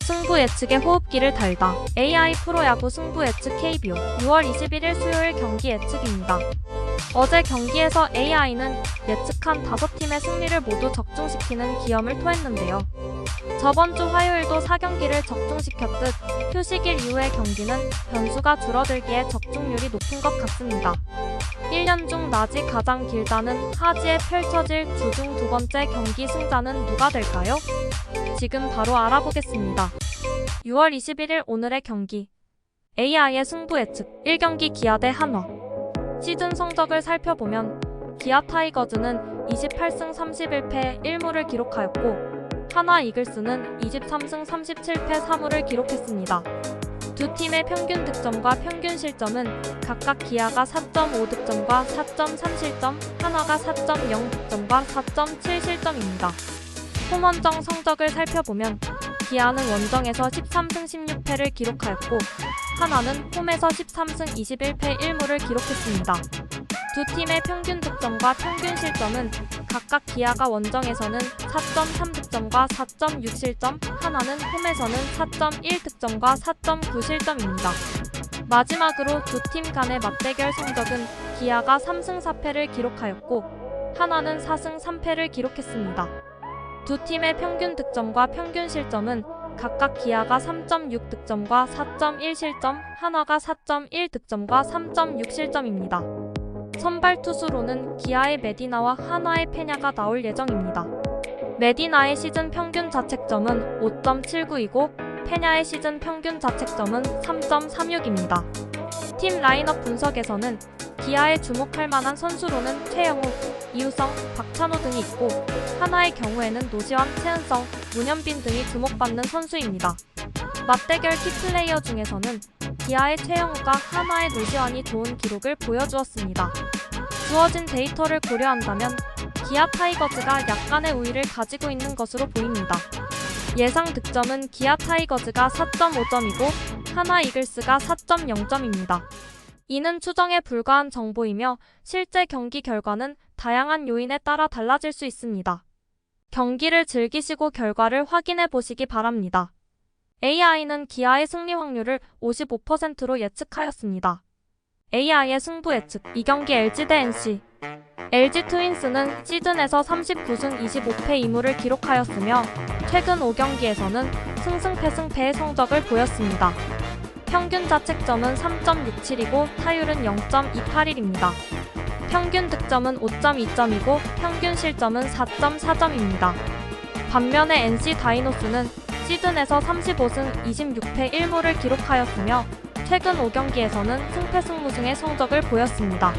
승부 예측의 호흡기를 달다. AI 프로야구 승부 예측 KBO 6월 21일 수요일 경기 예측입니다. 어제 경기에서 AI는 예측한 5팀의 승리를 모두 적중시키는 기염을 토했는데요. 저번 주 화요일도 4경기를 적중시켰듯 휴식일 이후의 경기는 변수가 줄어들기에 적중률이 높은 것 같습니다. 1년 중 낮이 가장 길다는 하지에 펼쳐질 주중 두 번째 경기 승자는 누가 될까요? 지금 바로 알아보겠습니다. 6월 21일 오늘의 경기 AI의 승부 예측 1경기 기아 대 한화. 시즌 성적을 살펴보면 기아 타이거즈는 28승 31패 1무를 기록하였고 한화 이글스는 23승 37패 4무를 기록했습니다. 두 팀의 평균 득점과 평균 실점은 각각 기아가 4.5득점과 4.3실점, 한화가 4.0 득점과 4.7 실점입니다. 홈원정 성적을 살펴보면 기아는 원정에서 13승 16패를 기록하였고 한화는 홈에서 13승 21패 1무를 기록했습니다. 두 팀의 평균 득점과 평균 실점은 각각 기아가 원정에서는 4.3득점과 4.6 실점, 한화는 홈에서는 4.1 득점과 4.9 실점입니다. 마지막으로 두 팀 간의 맞대결 성적은 기아가 3승 4패를 기록하였고 한화는 4승 3패를 기록했습니다. 두 팀의 평균 득점과 평균 실점은 각각 기아가 3.6 득점과 4.1 실점, 한화가 4.1 득점과 3.6 실점입니다. 선발 투수로는 기아의 메디나와 한화의 페냐가 나올 예정입니다. 메디나의 시즌 평균 자책점은 5.79이고 페냐의 시즌 평균 자책점은 3.36입니다. 팀 라인업 분석에서는 기아에 주목할 만한 선수로는 최영우, 이우성, 박찬호 등이 있고 한화의 경우에는 노시환, 최은성, 문현빈 등이 주목받는 선수입니다. 맞대결 키플레이어 중에서는 기아의 최영우가 한화의 노시환이 좋은 기록을 보여주었습니다. 주어진 데이터를 고려한다면 기아 타이거즈가 약간의 우위를 가지고 있는 것으로 보입니다. 예상 득점은 기아 타이거즈가 4.5점이고 한화 이글스가 4.0점입니다. 이는 추정에 불과한 정보이며 실제 경기 결과는 다양한 요인에 따라 달라질 수 있습니다. 경기를 즐기시고 결과를 확인해 보시기 바랍니다. AI는 기아의 승리 확률을 55%로 예측하였습니다. AI의 승부 예측 2경기 LG 대 NC. LG 트윈스는 시즌에서 39승 25패 2무를 기록하였으며 최근 5경기에서는 승승패승패의 성적을 보였습니다. 평균 자책점은 3.67이고 타율은 0.281입니다. 평균 득점은 5.2점이고 평균 실점은 4.4점입니다. 반면에 NC 다이노스는 시즌에서 35승 26패 1무를 기록하였으며 최근 5경기에서는 승패승무승의 성적을 보였습니다.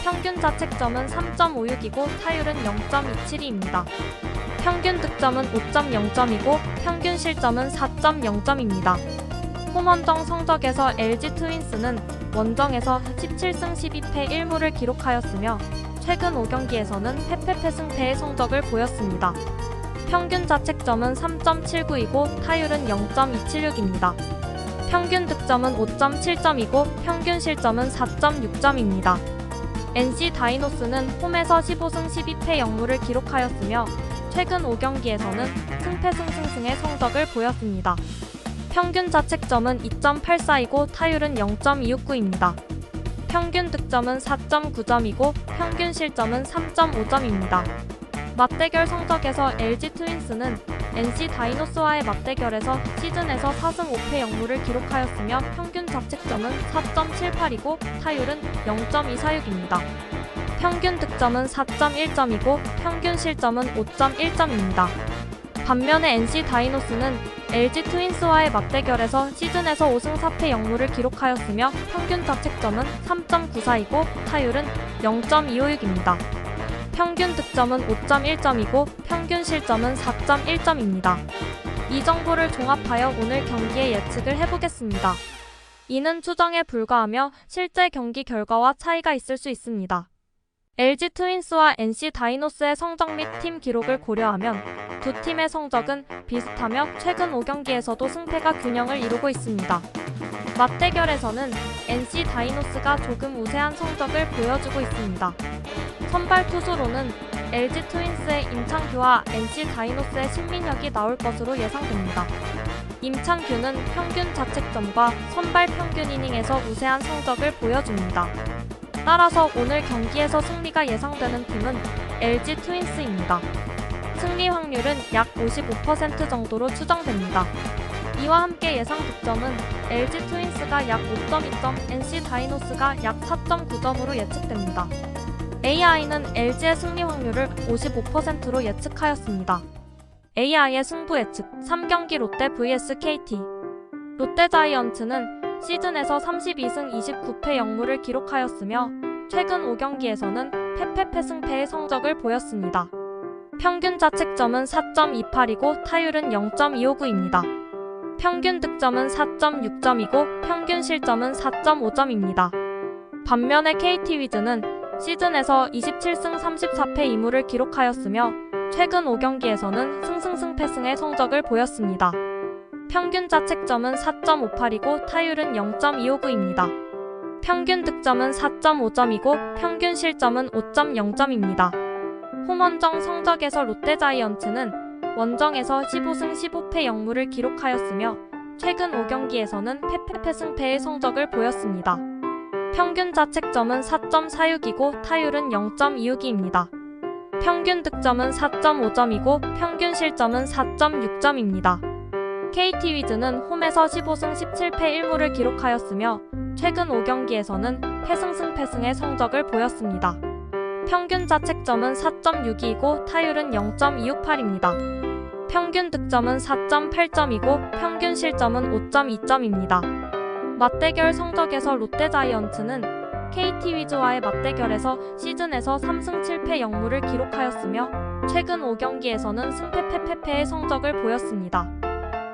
평균 자책점은 3.56이고 타율은 0.27입니다. 평균 득점은 5.0점이고 평균 실점은 4.0점입니다. 홈원정 성적에서 LG 트윈스는 원정에서 17승 12패 1무를 기록하였으며 최근 5경기에서는 패패패승패의 성적을 보였습니다. 평균 자책점은 3.79이고 타율은 0.276입니다. 평균 득점은 5.7점이고 평균 실점은 4.6점입니다. NC 다이노스는 홈에서 15승 12패 0무를 기록하였으며 최근 5경기에서는 승패승승승의 성적을 보였습니다. 평균 자책점은 2.84이고 타율은 0.269입니다. 평균 득점은 4.9점이고 평균 실점은 3.5점입니다. 맞대결 성적에서 LG 트윈스는 NC 다이노스와의 맞대결에서 시즌에서 4승 5패 0무를 기록하였으며 평균 자책점은 4.78이고 타율은 0.246입니다. 평균 득점은 4.1점이고 평균 실점은 5.1점입니다. 반면에 NC 다이노스는 LG 트윈스와의 맞대결에서 시즌에서 5승 4패 0무를 기록하였으며 평균 자책점은 3.94이고 타율은 0.256입니다. 평균 득점은 5.1점이고 평균 실점은 4.1점입니다. 이 정보를 종합하여 오늘 경기의 예측을 해보겠습니다. 이는 추정에 불과하며 실제 경기 결과와 차이가 있을 수 있습니다. LG 트윈스와 NC 다이노스의 성적 및 팀 기록을 고려하면 두 팀의 성적은 비슷하며 최근 5경기에서도 승패가 균형을 이루고 있습니다. 맞대결에서는 NC 다이노스가 조금 우세한 성적을 보여주고 있습니다. 선발 투수로는 LG 트윈스의 임창규와 NC 다이노스의 신민혁이 나올 것으로 예상됩니다. 임창규는 평균 자책점과 선발 평균 이닝에서 우세한 성적을 보여줍니다. 따라서 오늘 경기에서 승리가 예상되는 팀은 LG 트윈스입니다. 승리 확률은 약 55% 정도로 추정됩니다. 이와 함께 예상 득점은 LG 트윈스가 약 5.2점, NC 다이노스가 약 4.9점으로 예측됩니다. AI는 LG의 승리 확률을 55%로 예측하였습니다. AI의 승부 예측 3경기 롯데 vs KT. 롯데 자이언츠는 시즌에서 32승 29패 0무를 기록하였으며 최근 5경기에서는 패패 승패의 성적을 보였습니다. 평균 자책점은 4.28이고 타율은 0.259입니다. 평균 득점은 4.6점이고 평균 실점은 4.5점입니다. 반면에 KT 위즈는 시즌에서 27승 34패 2무를 기록하였으며 최근 5경기에서는 승승승패승의 성적을 보였습니다. 평균 자책점은 4.58이고 타율은 0.259입니다. 평균 득점은 4.5점이고 평균 실점은 5.0점입니다. 홈원정 성적에서 롯데 자이언츠는 원정에서 15승 15패 0무를 기록하였으며 최근 5경기에서는 패패 승패의 성적을 보였습니다. 평균 자책점은 4.46이고 타율은 0.262입니다. 평균 득점은 4.5점이고 평균 실점은 4.6점입니다. KT 위즈는 홈에서 15승 17패 1무를 기록하였으며 최근 5경기에서는 패승승패승의 성적을 보였습니다. 평균 자책점은 4.62이고 타율은 0.268입니다. 평균 득점은 4.8점이고 평균 실점은 5.2점입니다. 맞대결 성적에서 롯데 자이언츠는 KT 위즈와의 맞대결에서 시즌에서 3승 7패 0무를 기록하였으며 최근 5경기에서는 승패패패의 성적을 보였습니다.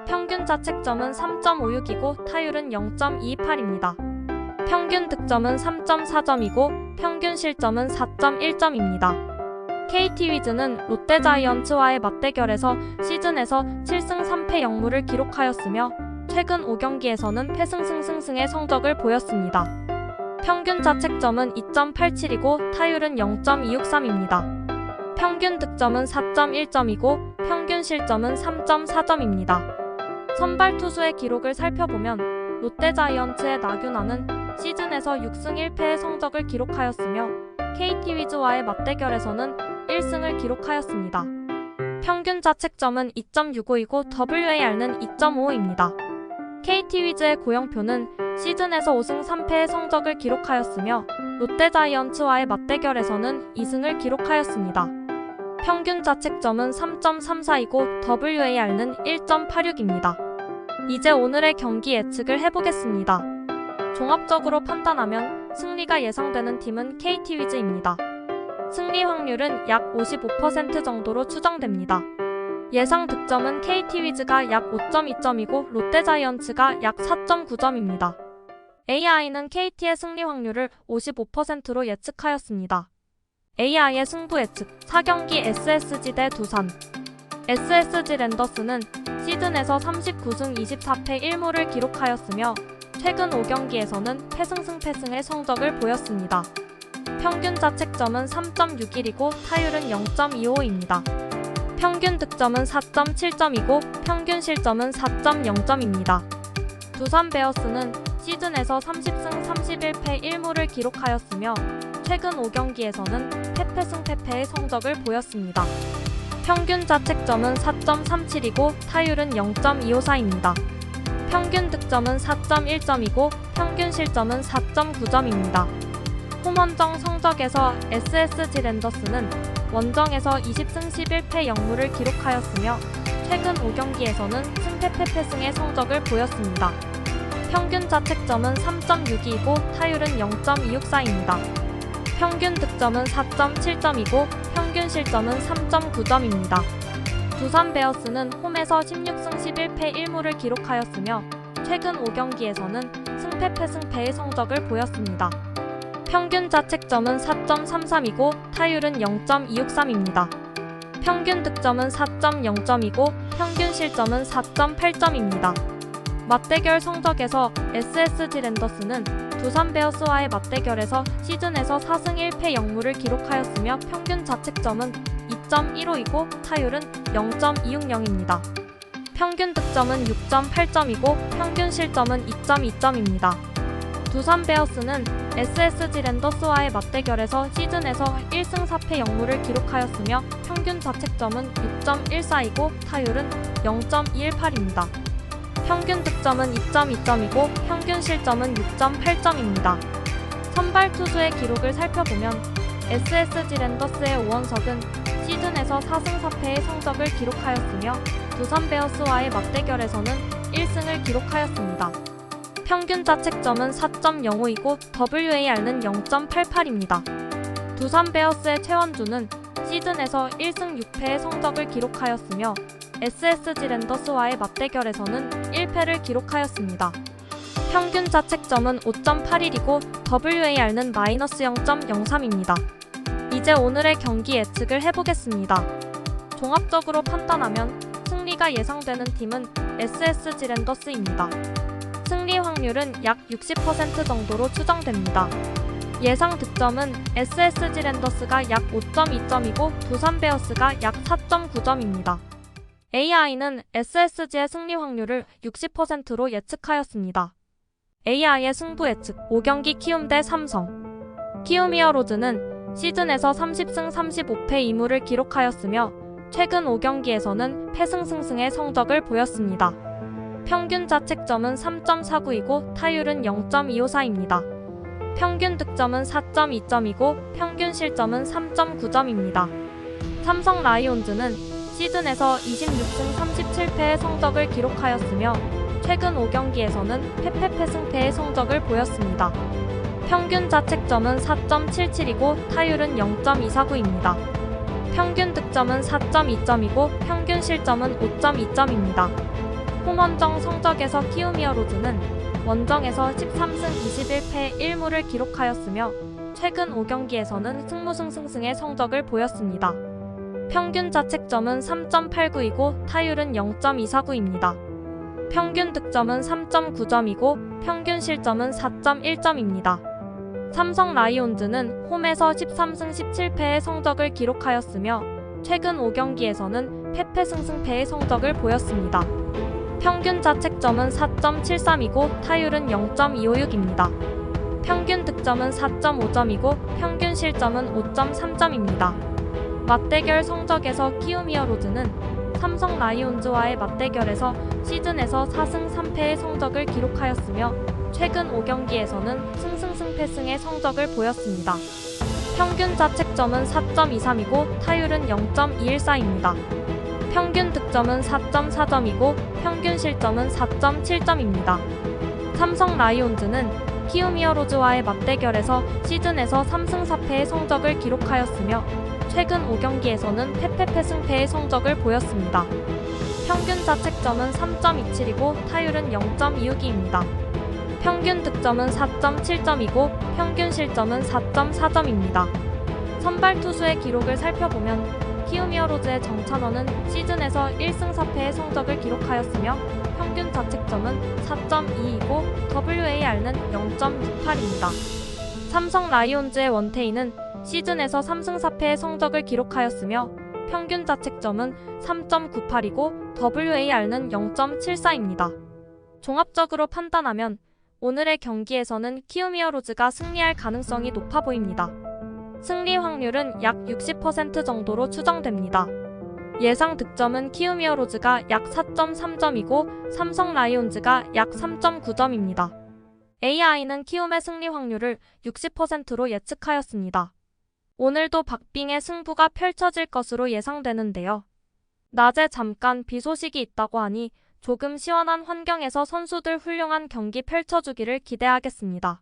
평균 자책점은 3.56이고 타율은 0.228입니다. 평균 득점은 3.4점이고 평균 실점은 4.1점입니다. KT 위즈는 롯데 자이언츠와의 맞대결에서 시즌에서 7승 3패 0무를 기록하였으며 최근 5경기에서는 패승승승승의 성적을 보였습니다. 평균 자책점은 2.87이고 타율은 0.263입니다. 평균 득점은 4.1점이고 평균 실점은 3.4점입니다. 선발 투수의 기록을 살펴보면 롯데 자이언츠의 나균아는 시즌에서 6승 1패의 성적을 기록하였으며 KT 위즈와의 맞대결에서는 1승을 기록하였습니다. 평균 자책점은 2.65이고 WAR는 2.55입니다. KT 위즈의 고영표는 시즌에서 5승 3패의 성적을 기록하였으며 롯데 자이언츠와의 맞대결에서는 2승을 기록하였습니다. 평균 자책점은 3.34이고 WAR는 1.86입니다. 이제 오늘의 경기 예측을 해보겠습니다. 종합적으로 판단하면 승리가 예상되는 팀은 KT 위즈입니다. 승리 확률은 약 55% 정도로 추정됩니다. 예상 득점은 KT 위즈가 약 5.2점이고 롯데 자이언츠가 약 4.9점입니다. AI는 KT의 승리 확률을 55%로 예측하였습니다. AI의 승부 예측 4경기 SSG 대 두산. SSG 랜더스는 시즌에서 39승 24패 1무를 기록하였으며 최근 5경기에서는 패승승패승의 성적을 보였습니다. 평균 자책점은 3.61이고 타율은 0.25입니다. 평균 득점은 4.7점이고 평균 실점은 4.0점입니다. 두산 베어스는 시즌에서 30승 31패 1무를 기록하였으며 최근 5경기에서는 패패승패패의 성적을 보였습니다. 평균 자책점은 4.37이고 타율은 0.254입니다. 평균 득점은 4.1점이고 평균 실점은 4.9점입니다. 홈원정 성적에서 SSG 랜더스는 원정에서 20승 11패 0무를 기록하였으며 최근 5경기에서는 승패패패승의 성적을 보였습니다. 평균 자책점은 3.62이고 타율은 0.264입니다. 평균 득점은 4.7점이고 평균 실점은 3.9점입니다. 두산 베어스는 홈에서 16승 11패 1무를 기록하였으며 최근 5경기에서는 승패패승패의 성적을 보였습니다. 평균 자책점은 4.33이고 타율은 0.263입니다. 평균 득점은 4.0점이고 평균 실점은 4.8점입니다. 맞대결 성적에서 SSG 랜더스는 두산 베어스와의 맞대결에서 시즌에서 4승 1패 0무를 기록하였으며 평균 자책점은 2.15이고 타율은 0.260입니다. 평균 득점은 6.8점이고 평균 실점은 2.2점입니다. 두산 베어스는 SSG 랜더스와의 맞대결에서 시즌에서 1승 4패 0무를 기록하였으며 평균 자책점은 6.14이고 타율은 0.218입니다. 평균 득점은 2.2점이고 평균 실점은 6.8점입니다. 선발 투수의 기록을 살펴보면 SSG 랜더스의 오원석은 시즌에서 4승 4패의 성적을 기록하였으며 두산 베어스와의 맞대결에서는 1승을 기록하였습니다. 평균 자책점은 4.05이고 WAR는 0.88입니다. 두산 베어스의 최원주는 시즌에서 1승 6패의 성적을 기록하였으며 SSG 랜더스와의 맞대결에서는 1패를 기록하였습니다. 평균 자책점은 5.81이고 WAR는 마이너스 0.03입니다. 이제 오늘의 경기 예측을 해보겠습니다. 종합적으로 판단하면 승리가 예상되는 팀은 SSG 랜더스입니다. 승리 확률은 약 60% 정도로 추정됩니다. 예상 득점은 SSG 랜더스가 약 5.2점이고 두산 베어스가 약 4.9점입니다. AI는 SSG의 승리 확률을 60%로 예측하였습니다. AI의 승부 예측 5경기 키움 대 삼성. 키움 히어로즈는 시즌에서 30승 35패 2무를 기록하였으며 최근 5경기에서는 패승승승의 성적을 보였습니다. 평균 자책점은 3.49이고 타율은 0.254입니다. 평균 득점은 4.2점이고 평균 실점은 3.9점입니다. 삼성 라이온즈는 시즌에서 26승 37패의 성적을 기록하였으며 최근 5경기에서는 패패패승패의 성적을 보였습니다. 평균 자책점은 4.77이고 타율은 0.249입니다. 평균 득점은 4.2점이고 평균 실점은 5.2점입니다. 홈원정 성적에서 키움 히어로즈는 원정에서 13승 21패 1무를 기록하였으며 최근 5경기에서는 승무승승승의 성적을 보였습니다. 평균 자책점은 3.89이고 타율은 0.249입니다. 평균 득점은 3.9점이고 평균 실점은 4.1점입니다. 삼성 라이온즈는 홈에서 13승 17패의 성적을 기록하였으며 최근 5경기에서는 패패승승패의 성적을 보였습니다. 평균 자책점은 4.73이고 타율은 0.256입니다. 평균 득점은 4.5점이고 평균 실점은 5.3점입니다. 맞대결 성적에서 키움 히어로즈는 삼성 라이온즈와의 맞대결에서 시즌에서 4승 3패의 성적을 기록하였으며 최근 5경기에서는 승승승패승의 성적을 보였습니다. 평균 자책점은 4.23이고 타율은 0.214입니다. 평균 득점은 4.4점이고 평균 실점은 4.7점입니다. 삼성 라이온즈는 키움 히어로즈와의 맞대결에서 시즌에서 3승 4패의 성적을 기록하였으며 최근 5경기에서는 패패패승패의 성적을 보였습니다. 평균 자책점은 3.27이고 타율은 0.262입니다. 평균 득점은 4.7점이고 평균 실점은 4.4점입니다. 선발 투수의 기록을 살펴보면 키움 히어로즈의 정찬원은 시즌에서 1승 4패의 성적을 기록하였으며 평균 자책점은 4.2이고 WAR는 0.68입니다. 삼성 라이온즈의 원태인은 시즌에서 3승 4패의 성적을 기록하였으며 평균 자책점은 3.98이고 WAR는 0.74입니다. 종합적으로 판단하면 오늘의 경기에서는 키움 히어로즈가 승리할 가능성이 높아 보입니다. 승리 확률은 약 60% 정도로 추정됩니다. 예상 득점은 키움 히어로즈가 약 4.3점이고 삼성 라이온즈가 약 3.9점입니다. AI는 키움의 승리 확률을 60%로 예측하였습니다. 오늘도 박빙의 승부가 펼쳐질 것으로 예상되는데요. 낮에 잠깐 비 소식이 있다고 하니 조금 시원한 환경에서 선수들 훌륭한 경기 펼쳐주기를 기대하겠습니다.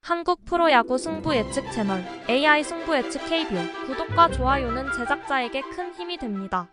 한국 프로야구 승부 예측 채널 AI 승부 예측 KBO 구독과 좋아요는 제작자에게 큰 힘이 됩니다.